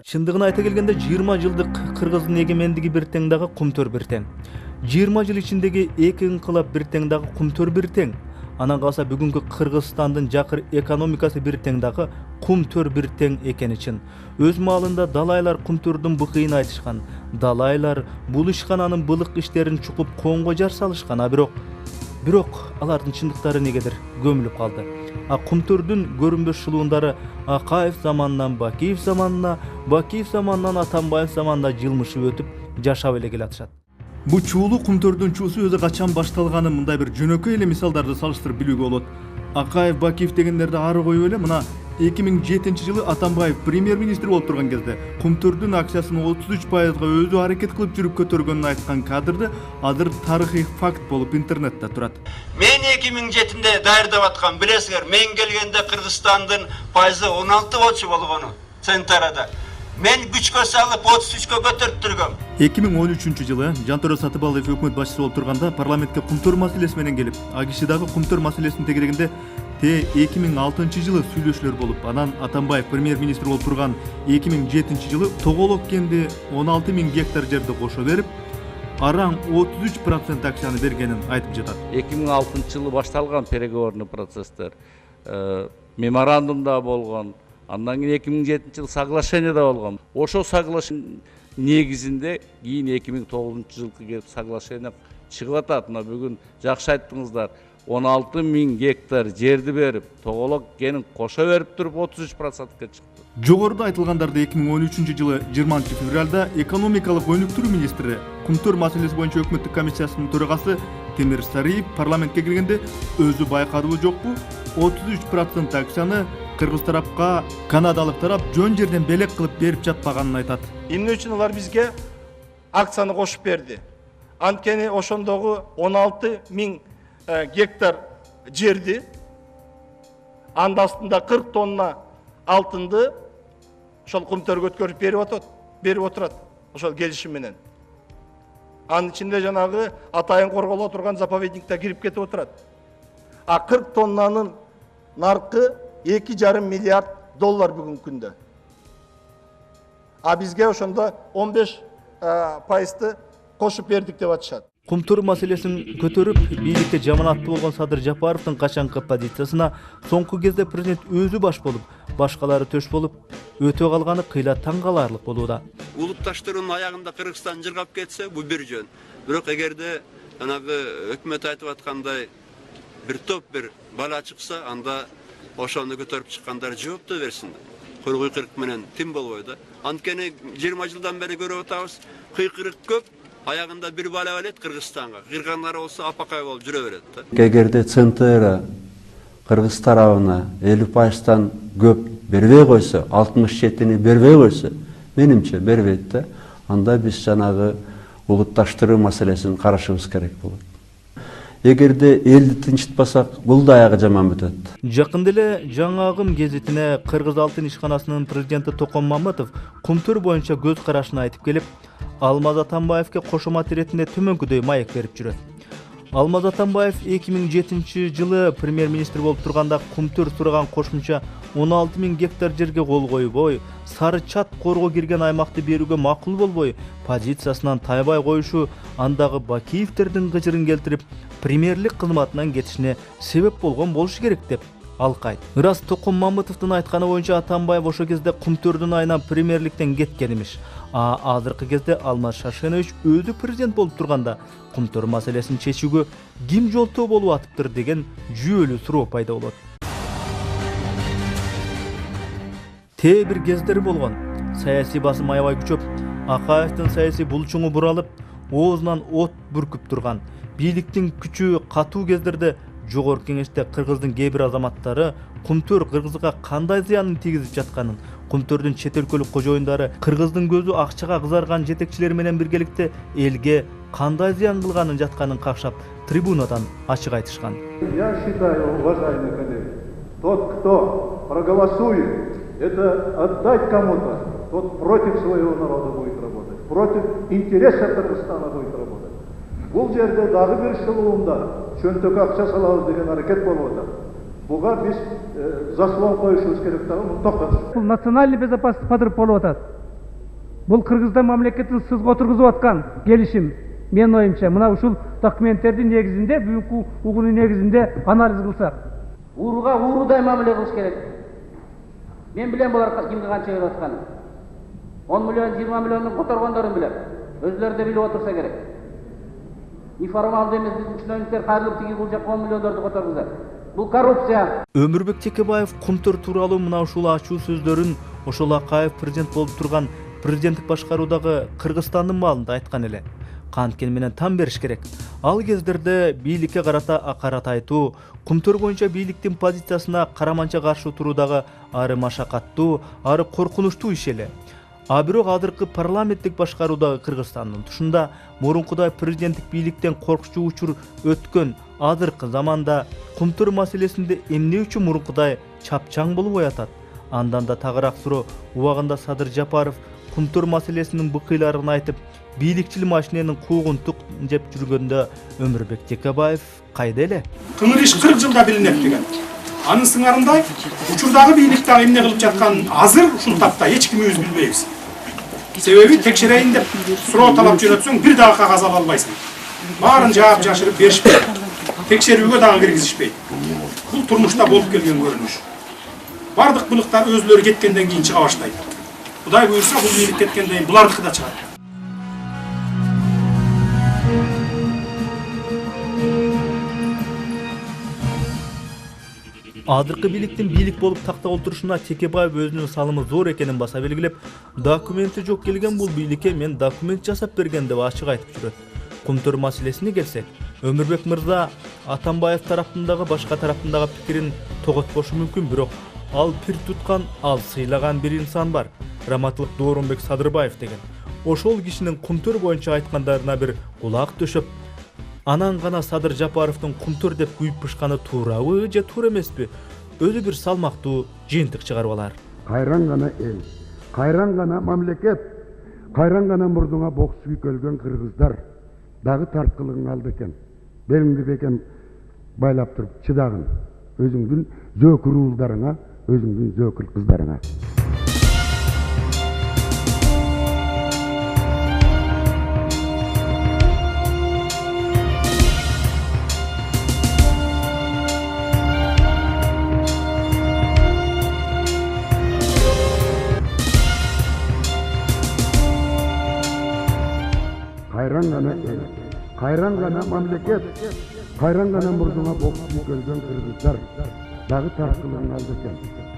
Чындыгын айта келгенде 20 жылдык Кыргыздын эгемендиги бир тең дагы Кумтөр бир тең. 20 жыл ичиндеги эки инкылап бир тең дагы Кумтөр бир тең. Анан калса бүгүнкү Кыргызстандын жакыр экономикасы бир тең дагы Кумтөр бир тең экени чын. Өз маалында далайлар Кумтөрдүн быкыйын айтышкан. Далайлар булушкан, анын былык иштерин чукуп коңго жар салышкан. Бирок алардын чындыктары негедир көмүлүп калды. Кумтөрдүн көрүнбөс шылуундары Акаев заманынан Бакиев заманына, Бакиев заманынан Атамбаев заманына жылмышып өтүп жашап эле келатышат. Бу чуулуу Кумтөрдүн чуусу өзү качан башталганын мындай бир жөнөкөй эле мисалдарды салыштырып билүүгө болот. Акаев, Бакиев дегендерди ары коюп эле мына 2007-жылы Атамбаев премьер-министр болуп турган кезде Кумтөрдүн акциясын 33%га өзү аракет кылып жүрүп көтөргөнүн айткан кадрды азыр тарыхый факт болуп интернетте турат. Мен 2007-де даярдап аткан, билесиңер, мен келгенде Кыргызстандын пайызы 16 болчу болгону центарада. Мен күчкө салып 33-кө көтөрүп тургам. 2013-жылы Жантөре Сатыбалдиев өкмөт башчысы болуп турганда парламентке Кумтөр маселеси менен келип, АКШ дагы Кумтөр маселесин тегерегенде 2006-жылы сүйлөшүүлөр болуп, анан Атамбаев премьер-министр болуп турган 2007-жылы Тоголок кенди 16.000 гектар жерди кошо берип, араң 33% акчаны бергенин айтып жатат. 2006-жылы башталган переговорный процесстер, меморандумда болгон, андан кийин 2007-жылы соглашение да болгон. Ошо соглашение негизинде кийин 2009-жылкы соглашение чыгып атат. Мына бүгүн жакшы айттыңыздар. 16.000 гектар жерди берип, Тоголок кенин кошо берип туруп 33%га чыкты. Жогоруда айтылгандарды 2013-жылы 20-февралда экономикалык өнүктүрүү министри, Кумтөр маселеси боюнча өкмөттүк комиссиясынын төрагасы Темир Сариев парламентке келгенде өзү байкадыбы жокпу, 33% акчаны кыргыз тарапка канадалык тарап жөн жерден белек кылып берип жатпаганын айтат. Эмне үчүн алар бизге акцияны кошуп берди? Анткени ошондогу 16.000 гектар жерди, анда астында 40 тонна алтынды ошол Кумтөргө өткөрүп берип отурат, ошол келишим менен. Анын ичинде жанагы атайын корголо турган заповедникте кирип кетип отурат. 40 тоннанын наркы 2,5 миллиард доллар бүгүнкү күндө. Бизге ошондо 15% кошуп бердик деп атышат. Кумтөр маселесин көтөрүп, бийликте жаманатты болгон Садыр Жапаровдун качанкы позициясына соңку кезде президент өзү баш болуп, башкалары төш болуп, өтө калганы кыйла таң каларлык болууда. Улутташтыруунун аягында Кыргызстан жыргап кетсе, бул бир жөн. Бирок эгерде жанагы өкмөт айтып аткандай бир топ бир бала чыкса, анда ошону көтөрүп чыккандар жоопту берсин. Кыйкырык менен тим болбойт. Анткени 20 жылдан бери көрүп атабыз, кыйкырык көп. Аягында бир бала элет Кыргызстанга. Кыргызстандар болсо апакай болуп жүрө берет. Эгерде ЦНТР Кыргыз тарабына 50%-тан көп бербей койсо, 67-ни бербей койсо, менимче бербейт да, анда биз жанагы улутташтыруу маселесин карашыбыз керек болот. Эгерде элди тынчытпасак, бул да аягы жаман бүтөт. Жакында эле Жаңы Агым гезитине Кыргыз Алтын ишканасынын президенти Токон Мамытов Кумтөр боюнча көз карашын айтып келип, Алмаз Атамбаевке кошомат иретинде төмөнкүдөй маек берип жүрөт. Алмаз Атамбаев 2007-жылы премьер-министр болуп турганда Кумтөр сураган кошумча 16.000 гектар жерге кол койбой, сары чат корго кирген аймакты берүүгө макул болбой, позициясынан тайбай коюшу андагы Бакиевтердин кычырын келтирип, премьерлик кызматынан кетишине себеп болгон болушу керек деп алкайт. Ырас Токон Мамытовдун айтканы боюнча Атамбаев ошо кезде Кумтөрдүн айынан премьерликтен кеткен эмиш. Азыркы кезде Алмаз Шашенович өзү президент болуп турганда Кумтөр маселесин чечүүгө ким жолтоо болуп атыптыр деген жүйөлүү суроо пайда болот. Бир кездери болгон. Саясий басым аябай күчөп, Акаевдин саясий булчуңу буралып, оозунан от бүркүп турган. Бийликтин күчү катуу кездерде Жогорку Кеңеште Кыргыздын кээ бир азаматтары Кумтөр Кыргызга кандай зыянын тийгизип жатканын, Кумтөрдүн чет өлкөлүк кожоюндары Кыргыздын көзү акчага кызарган жетекчилер менен биргеликте элге кандай зыян кылганын жатканын какшап, трибунадан ачык айтышкан. Я считаю, уважаемые коллеги, тот, кто проголосует, это отдать кому-то, тот против своего народа будет работать, против интереса Кыргызстана будет работать. Бул жерде дагы бир шылуунда чөнтөк акча салабыз деген аракет болуп атат. Буга биз заслон коюшубуз керек, токтотуш. Бул национальный безопасность подырып болуп атат. Бул Кыргызстан мамлекетин сызга отургузуп аткан келишим. Мен оюмча мына ушул документтердин негизинде, бүгүнкү угунун негизинде анализ кылсак, Ууруга уурудай мамиле кылыш керек. Мен билем булар кимге канча берип атканын. 10 миллион, 20 миллиондун которгондорун билем. Өзлөрү да билип отурса керек. Неформалдуу эмес биздин чиновниктер кайрылып тиги бул жакка 10 миллиондорду которгузат. Бул коррупция. Өмүрбек Текебаев Кумтөр тууралуу мына ушул ачуу сөздөрүн ошол Акаев президент болуп турган президенттик башкаруудагы Кыргызстандын маалында айткан эле. Канткени менен там бериш керек. Ал кездерде бийликке карата акарат айтуу, Кумтөр боюнча бийликтин позициясына караманча каршы туруудагы ары машакаттуу, ары коркунучтуу иш эле. А бирок азыркы парламенттик башкаруудагы Кыргызстандын тушунда мурункудай президенттик бийликтен коркучу учур өткөн азыркы заманда Кумтөр маселесинде эмне үчүн мурункудай чапчаң болуп аятат? Андан да тагыраак суроо, убагында Садыр Жапаров Кумтөр маселесинин быкыйларын айтып, бийликчил машиненин куугун тук жеп жүргөндө Өмүрбек Текебаев кайда эле? Кыңыр иш 40 жылда билинет деген. Анын сыңарындай учурдагы бийлик дагы эмне кылып жатканын азыр ушул тапта эч кимибиз билбейбиз. Себеби текшерейин деп суроо талап жөнөтсөң бир дагы кагаз ала албайсың. Баарын жаап жашырып беришпейт. Текшерүүгө дагы киргизишпейт. Бул турмушта болуп келген көрүнүш. Бардык былыктар өзлөрү кеткенден кийин чыга баштайт. Кудай буйрса бул бийлик кеткенден кийин булардыкы да чыгат. Азыркы бийликтин бийлик болуп такта олтурушуна Текебаев өзүнүн салымы зор экенин баса белгилеп, документи жок келген бул бийликке мен документ жасап берген деп ачык айтып жүрөт. Кумтөр маселесине келсек, Өмүрбек мырза Атамбаев тараптагы башка тараптагы пикирин тоготпошу мүмкүн, бирок ал пир туткан, ал сыйлаган бир инсан бар. Раматылык Дооронбек Садырбаев деген. Ошол кишинин Кумтөр боюнча айткандарына бир кулак төшөп, анан гана Садыр Жапаровдун Кумтөр деп күйүп пышканы туурабы же туура эмеспи? Өзү бир салмактуу жыйынтык чыгарып алар. Кайран гана эл, кайран гана мамлекет, кайран гана мурдуңа бок сүйүп өлгөн кыргыздар дагы тарткылыгың алды экен. Белиңди бекем байлап туруп чыдагын. Өзүңдүн зөөкүр уулдарыңа, өзүңдүн зөөкүр кыздарыңа. Kayran gana el, kayran gana mamleket, kayran gana murduğa bok suyup ölgön kırgızlar, dağı tartkılığın aldı eкен.